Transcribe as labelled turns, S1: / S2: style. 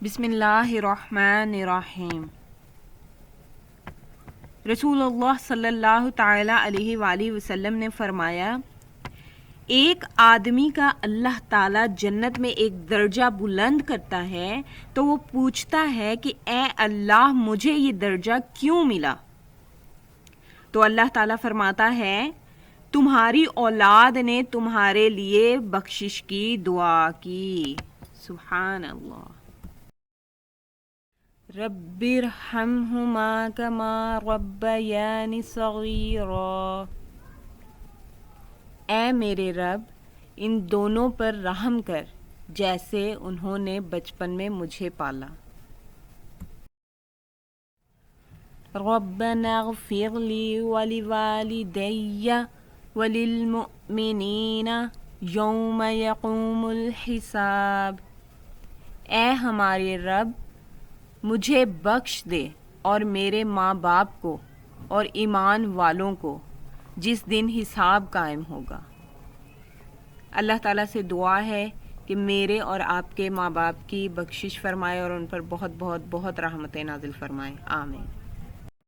S1: بسم اللہ الرحمن الرحیم۔ رسول اللہ صلی اللہ تعالی علیہ وآلہ وسلم نے فرمایا، ایک آدمی کا اللہ تعالیٰ جنت میں ایک درجہ بلند کرتا ہے تو وہ پوچھتا ہے کہ اے اللہ مجھے یہ درجہ کیوں ملا؟ تو اللہ تعالیٰ فرماتا ہے تمہاری اولاد نے تمہارے لیے بخشش کی دعا کی۔ سبحان اللہ۔ رب ارحمہما کما ربیانی صغیرا۔ اے میرے رب ان دونوں پر رحم کر جیسے انہوں نے بچپن میں مجھے پالا۔ ربنا اغفر لی ولوالدی وللمؤمنین یوم یقوم الحساب۔ اے ہمارے رب مجھے بخش دے اور میرے ماں باپ کو اور ایمان والوں کو جس دن حساب قائم ہوگا۔ اللہ تعالیٰ سے دعا ہے کہ میرے اور آپ کے ماں باپ کی بخشش فرمائے اور ان پر بہت بہت بہت رحمتیں نازل فرمائے۔ آمین۔